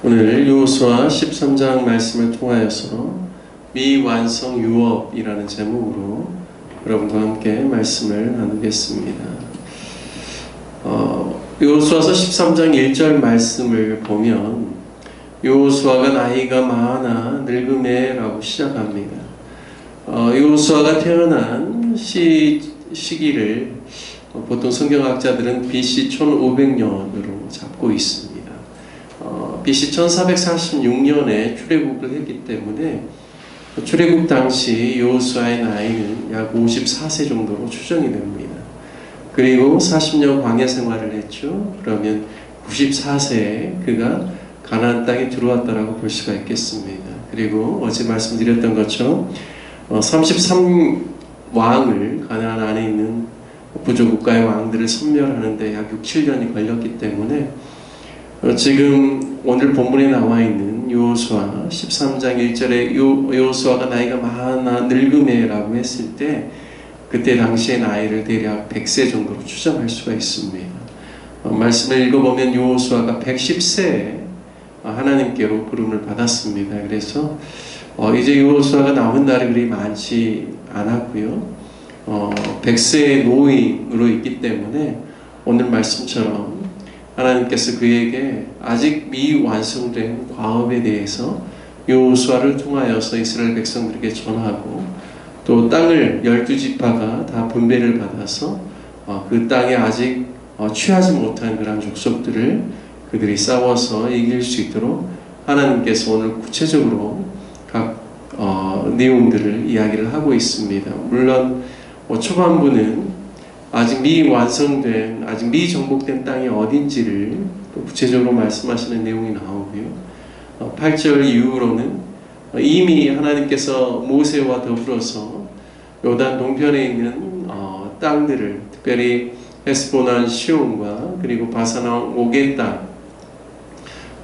오늘 여호수아 13장 말씀을 통하여서 미완성 유업이라는 제목으로 여러분과 함께 말씀을 나누겠습니다. 여호수아서 13장 1절 말씀을 보면 여호수아가 나이가 많아 늙음에라고 시작합니다. 여호수아가 태어난 시기를 보통 성경학자들은 BC 1500년으로 잡고 있습니다. BC 1446년에 출애굽을 했기 때문에 출애굽 당시 여호수아의 나이는 약 54세 정도로 추정이 됩니다. 그리고 40년 광야 생활을 했죠. 그러면 94세에 그가 가나안 땅에 들어왔다라고 볼 수가 있겠습니다. 그리고 어제 말씀드렸던 것처럼 33왕을 가나안 안에 있는 부족국가의 왕들을 섬멸하는데 약 6, 7년이 걸렸기 때문에 지금 오늘 본문에 나와 있는 여호수아 13장 1절에 여호수아가 나이가 많아 늙음에라고 했을 때 그때 당시의 나이를 대략 100세 정도로 추정할 수가 있습니다. 말씀을 읽어보면 여호수아가 110세에 하나님께로 부름을 받았습니다. 그래서 이제 여호수아가 남은 날이 그리 많지 않았고요. 100세의 노인으로 있기 때문에 오늘 말씀처럼 하나님께서 그에게 아직 미완성된 과업에 대해서 여호수아를 통하여서 이스라엘 백성들에게 전하고 또 땅을 12지파가 다 분배를 받아서 그 땅에 아직 취하지 못한 그런 족속들을 그들이 싸워서 이길 수 있도록 하나님께서 오늘 구체적으로 각 내용들을 이야기를 하고 있습니다. 물론 초반부는 아직 미완성된, 아직 미정복된 땅이 어딘지를 구체적으로 말씀하시는 내용이 나오고요. 8절 이후로는 이미 하나님께서 모세와 더불어서 요단 동편에 있는 땅들을, 특별히 헤스보난 시온과 그리고 바산왕 오게 땅,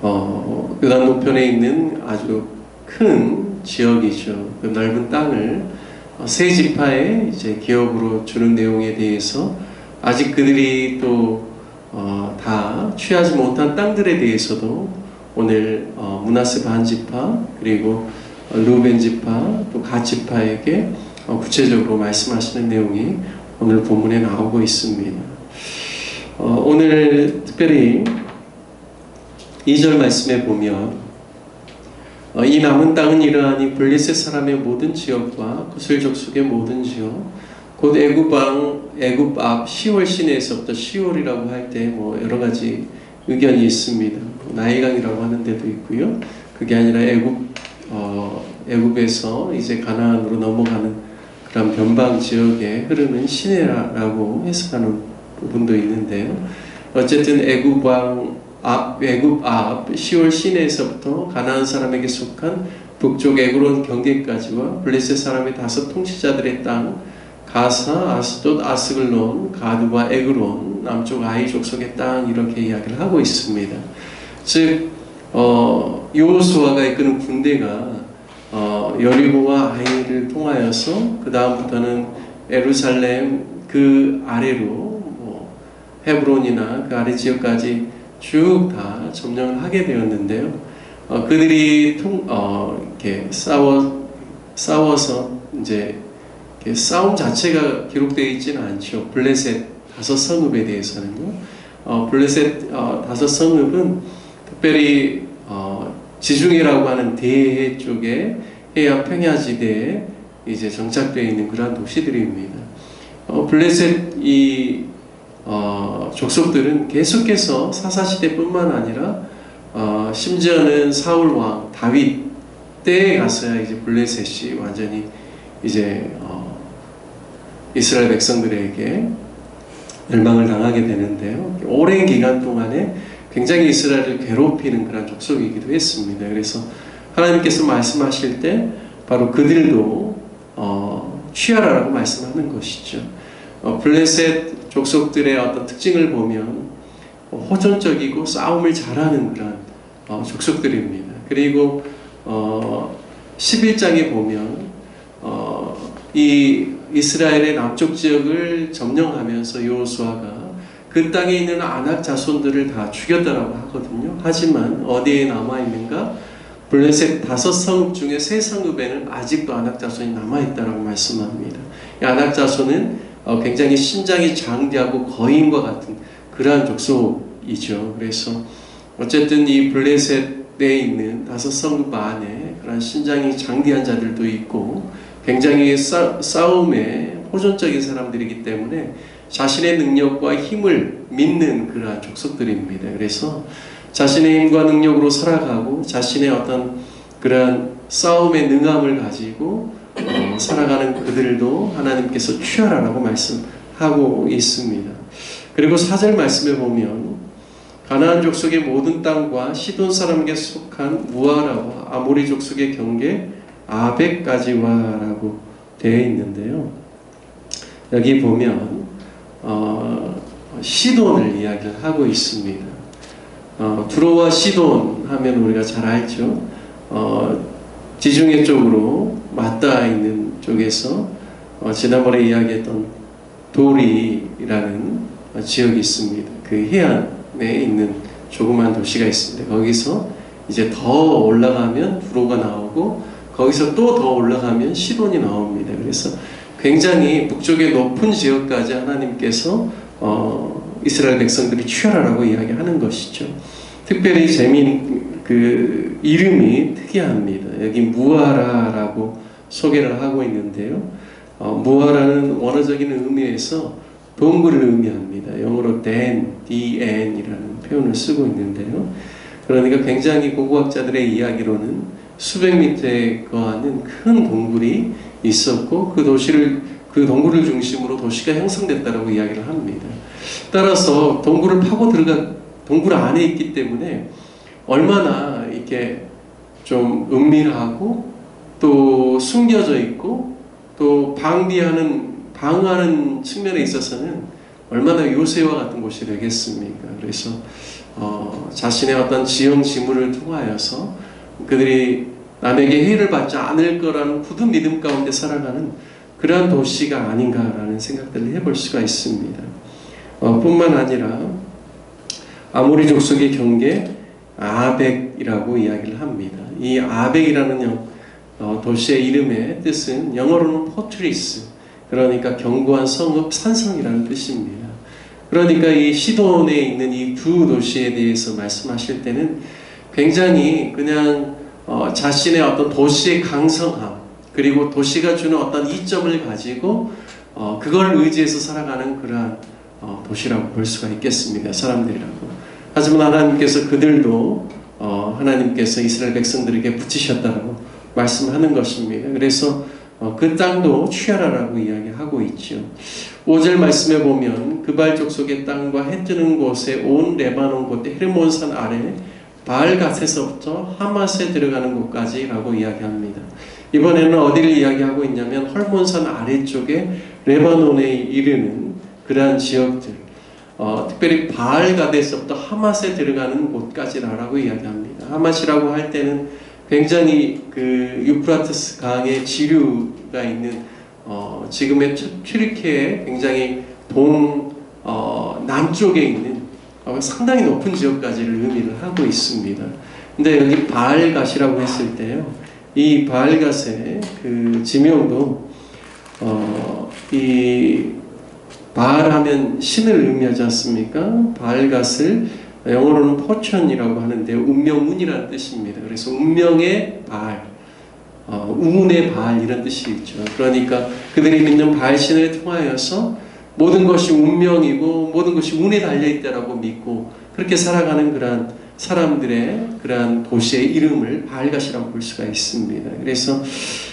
요단 동편에 있는 아주 큰 지역이죠. 그 넓은 땅을 세 지파에 이제 기업으로 주는 내용에 대해서 아직 그들이 또 다 취하지 못한 땅들에 대해서도 오늘 므낫세 반 지파 그리고 르우벤 지파 또 갓 지파에게 구체적으로 말씀하시는 내용이 오늘 본문에 나오고 있습니다. 오늘 특별히 2절 말씀에 보면 이 남은 땅은 이러하니 블레셋 사람의 모든 지역과 구슬 족속의 모든 지역 곧 애굽 앞 시월 시내에서부터 시월이라고 할 때 여러 가지 의견이 있습니다. 나일강이라고 하는 데도 있고요. 그게 아니라 애굽에서 이제 가나안으로 넘어가는 그런 변방 지역에 흐르는 시내라고 해석하는 부분도 있는데요. 어쨌든 애굽 앞 시월 시내에서부터 가나안 사람에게 속한 북쪽 에그론 경계까지와 블레셋 사람의 5 통치자들의 땅 가사, 아스돗, 아스글론, 가드와 에그론, 남쪽 아이 족속의 땅 이렇게 이야기를 하고 있습니다. 즉 여호수아가 이끄는 군대가 여리고와 아이를 통하여서 그 다음부터는 예루살렘 그 아래로 헤브론이나 그 아래 지역까지 쭉 다 점령을 하게 되었는데요. 그들이 이렇게 싸워서 이제 이렇게 싸움 자체가 기록되어 있지는 않죠. 블레셋 5성읍에 대해서는요. 블레셋 5성읍은 특별히 지중해라고 하는 대해 쪽에 해안 평야지대에 이제 정착되어 있는 그러한 도시들입니다. 블레셋 족속들은 계속해서 사사시대뿐만 아니라 심지어는 사울왕 다윗 때에 가서야 이제 블레셋이 완전히 이제 이스라엘 백성들에게 멸망을 당하게 되는데요. 오랜 기간 동안에 굉장히 이스라엘을 괴롭히는 그런 족속이기도 했습니다. 그래서 하나님께서 말씀하실 때 바로 그들도 취하라라고 말씀하는 것이죠. 블레셋 족속들의 어떤 특징을 보면 호전적이고 싸움을 잘하는 그런 족속들입니다. 그리고 11장에 보면 이 이스라엘의 남쪽 지역을 점령하면서 여호수아가 그 땅에 있는 아낙 자손들을 다 죽였다라고 하거든요. 하지만 어디에 남아있는가? 블레셋 5성읍 중에 3성읍에는 아직도 아낙 자손이 남아있다라고 말씀합니다. 이 아낙 자손은 굉장히 신장이 장대하고 거인과 같은 그러한 족속이죠. 그래서 어쨌든 이 블레셋에 있는 5성읍 안에 그런 신장이 장대한 자들도 있고 굉장히 싸움에 호전적인 사람들이기 때문에 자신의 능력과 힘을 믿는 그러한 족속들입니다. 그래서 자신의 힘과 능력으로 살아가고 자신의 어떤 그러한 싸움의 능함을 가지고 살아가는 그들도 하나님께서 취하라라고 말씀하고 있습니다. 그리고 4절 말씀에 보면 가나안 족속의 모든 땅과 시돈 사람에게 속한 무아라와 아모리 족속의 경계 아벡까지와 라고 되어 있는데요. 여기 보면 시돈을 이야기를 하고 있습니다. 두로와 시돈 하면 우리가 잘 알죠. 지중해 쪽으로 맞닿아 있는 쪽에서 지난번에 이야기했던 도리라는 지역이 있습니다. 그 해안에 있는 조그만 도시가 있습니다. 거기서 이제 더 올라가면 두로가 나오고 거기서 또 더 올라가면 시돈이 나옵니다. 그래서 굉장히 북쪽의 높은 지역까지 하나님께서 이스라엘 백성들이 취하라라고 이야기하는 것이죠. 특별히 그 이름이 특이합니다. 여기 무아라라고 소개를 하고 있는데요. 무아라는 원어적인 의미에서 동굴을 의미합니다. 영어로 DN이라는 표현을 쓰고 있는데요. 그러니까 굉장히 고고학자들의 이야기로는 수백 미터에 거하는 큰 동굴이 있었고 그 동굴을 중심으로 도시가 형성됐다라고 이야기를 합니다. 따라서 동굴을 파고 동굴 안에 있기 때문에 얼마나 이렇게 좀 은밀하고 또 숨겨져 있고 또 방어하는 측면에 있어서는 얼마나 요새와 같은 곳이 되겠습니까? 그래서 자신의 어떤 지형지물을 통하여서 그들이 남에게 해를 받지 않을 거라는 굳은 믿음 가운데 살아가는 그러한 도시가 아닌가라는 생각들을 해볼 수가 있습니다. 뿐만 아니라 아모리 족속의 경계 아벡이라고 이야기를 합니다. 이 아벡이라는 도시의 이름의 뜻은 영어로는 포트리스, 그러니까 견고한 성읍, 산성이라는 뜻입니다. 그러니까 이 시돈에 있는 이 두 도시에 대해서 말씀하실 때는 굉장히 그냥 자신의 어떤 도시의 강성함, 그리고 도시가 주는 어떤 이점을 가지고 그걸 의지해서 살아가는 그러한 도시라고 볼 수가 있겠습니다. 사람들이라고. 하지만 하나님께서 그들도 하나님께서 이스라엘 백성들에게 붙이셨다고 말씀하는 것입니다. 그래서 그 땅도 취하라라고 이야기하고 있죠. 5절 말씀에 보면 그발 족속의 땅과 해 뜨는 곳에 온 레바논 곳에 헤르몬산 아래 바알갓에서부터 하맛에 들어가는 곳까지라고 이야기합니다. 이번에는 어디를 이야기하고 있냐면 헐몬산 아래쪽에 레바논에 이르는 그러한 지역들, 특별히 바알갓에서부터 하맛에 들어가는 곳까지라고 이야기합니다. 하맛이라고 할 때는 굉장히 그 유프라테스 강의 지류가 있는 지금의 튀르키예의 굉장히 남쪽에 있는 상당히 높은 지역까지를 의미를 하고 있습니다. 근데 여기 바알갓이라고 했을 때요, 이 바알갓의 그 지명도 이 바알하면 신을 의미하지 않습니까? 바알갓을 영어로는 포천이라고 하는데 운명운이라는 뜻입니다. 그래서 운명의 바알, 운의 바알 이런 뜻이 있죠. 그러니까 그들이 믿는 바알신을 통하여서 모든 것이 운명이고 모든 것이 운에 달려있다라고 믿고 그렇게 살아가는 그러한 사람들의 그러한 도시의 이름을 바알갓이라고 볼 수가 있습니다. 그래서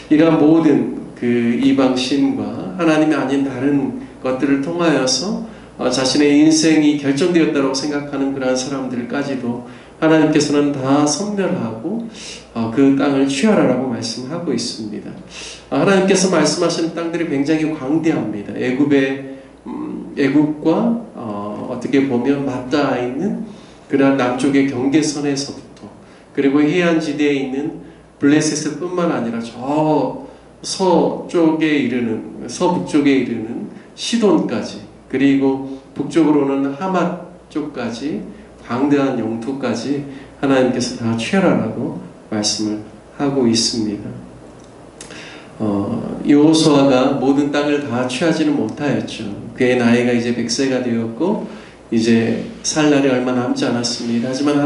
이러한 모든 그 이방신과 하나님이 아닌 다른 것들을 통하여서 자신의 인생이 결정되었다고 생각하는 그러한 사람들까지도 하나님께서는 다 선멸하고 그 땅을 취하라라고 말씀하고 있습니다. 하나님께서 말씀하시는 땅들이 굉장히 광대합니다. 애굽과 어떻게 보면 맞닿아 있는 그러한 남쪽의 경계선에서부터, 그리고 해안지대에 있는 블레셋 뿐만 아니라 저 서쪽에 이르는, 서북쪽에 이르는 시돈까지, 그리고 북쪽으로는 하맛 쪽까지 광대한 영토까지 하나님께서 다 취하라고 말씀을 하고 있습니다. 여호수아가 모든 땅을 다 취하지는 못하였죠. 그의 나이가 이제 100세가 되었고 이제 살 날이 얼마 남지 않았습니다. 하지만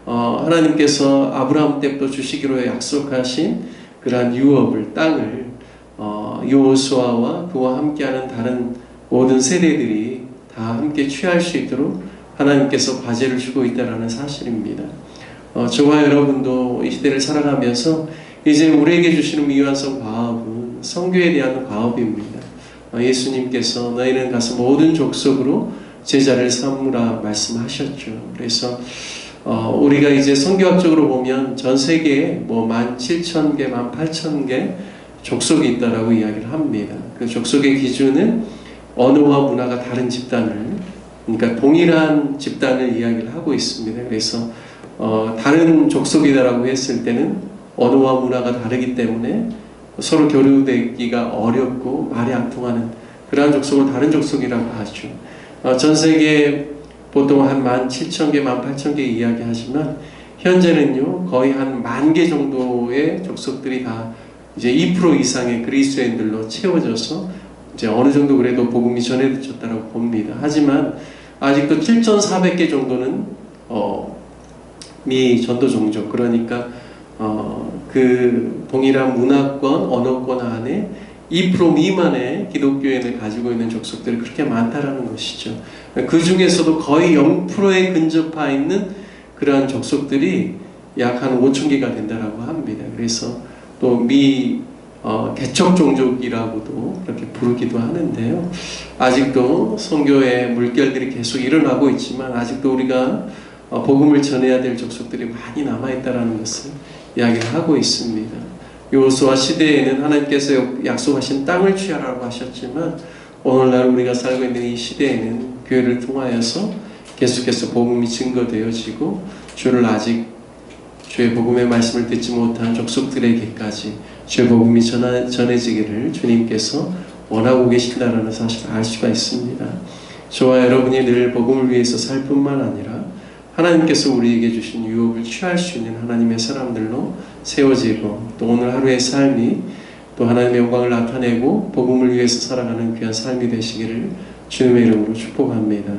하나님께서 아브라함 때부터 주시기로 약속하신 그러한 유업을, 땅을 여호수아와 그와 함께하는 다른 모든 세대들이 다 함께 취할 수 있도록 하나님께서 과제를 주고 있다는 사실입니다. 저와 여러분도 이 시대를 살아가면서 이제 우리에게 주시는 미완성 과업은 선교에 대한 과업입니다. 예수님께서 너희는 가서 모든 족속으로 제자를 삼으라 말씀하셨죠. 그래서 우리가 이제 선교학적으로 보면 전 세계에 17,000개, 18,000개 족속이 있다라고 이야기를 합니다. 그 족속의 기준은 언어와 문화가 다른 집단을, 그러니까 동일한 집단을 이야기를 하고 있습니다. 그래서 다른 족속이다라고 했을 때는 언어와 문화가 다르기 때문에 서로 교류되기가 어렵고 말이 안 통하는 그러한 족속을 다른 족속이라고 하죠. 전 세계에 보통 한 17,000개, 18,000개 이야기하지만 현재는요 거의 한 10,000개 정도의 족속들이 다 이제 2% 이상의 그리스도인들로 채워져서 이제 어느 정도 그래도 복음이 전해졌다고 봅니다. 하지만 아직도 7,400개 정도는 미 전도 종족, 그러니까 그 동일한 문화권, 언어권 안에 2% 미만의 기독교인을 가지고 있는 족속들이 그렇게 많다라는 것이죠. 그 중에서도 거의 0%에 근접해 있는 그러한 족속들이 약 한 5,000개가 된다라고 합니다. 그래서 또 미 개척 종족이라고도 그렇게 부르기도 하는데요. 아직도 선교의 물결들이 계속 일어나고 있지만 아직도 우리가 복음을 전해야 될 족속들이 많이 남아있다는 것을 이야기를 하고 있습니다. 여호수아 시대에는 하나님께서 약속하신 땅을 취하라고 하셨지만 오늘날 우리가 살고 있는 이 시대에는 교회를 통하여서 계속해서 복음이 증거되어지고 주를 아직 주의 복음의 말씀을 듣지 못한 족속들에게까지 주의 복음이 전해지기를 주님께서 원하고 계신다는 사실을 알 수가 있습니다. 저와 여러분이 늘 복음을 위해서 살 뿐만 아니라 하나님께서 우리에게 주신 유업을 취할 수 있는 하나님의 사람들로 세워지고 또 오늘 하루의 삶이 또 하나님의 영광을 나타내고 복음을 위해서 살아가는 귀한 삶이 되시기를 주님의 이름으로 축복합니다.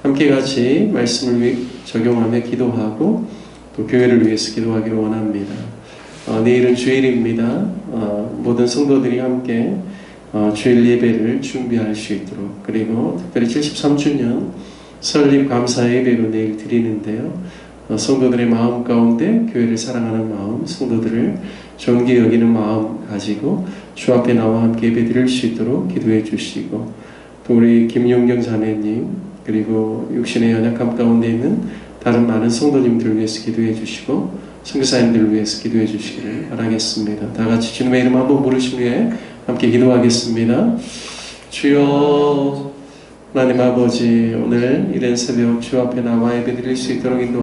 함께 같이 말씀을 적용하며 기도하고 또 교회를 위해서 기도하기를 원합니다. 내일은 주일입니다. 모든 성도들이 함께 주일 예배를 준비할 수 있도록, 그리고 특별히 73주년 설립 감사 예배로 내일 드리는데요. 성도들의 마음 가운데 교회를 사랑하는 마음, 성도들을 존귀 여기는 마음 가지고 주 앞에 나와 함께 예배 드릴 수 있도록 기도해 주시고, 또 우리 김용경 자매님 그리고 육신의 연약함 가운데 있는 다른 많은 성도님들을 위해서 기도해 주시고 선교사님들을 위해서 기도해 주시기를 바라겠습니다. 다 같이 주님의 이름 한번 부르신 후에 함께 기도하겠습니다. 주여, 하나님 아버지, 오늘 이른 새벽 주 앞에 나와 예배 드릴 수 있도록 인도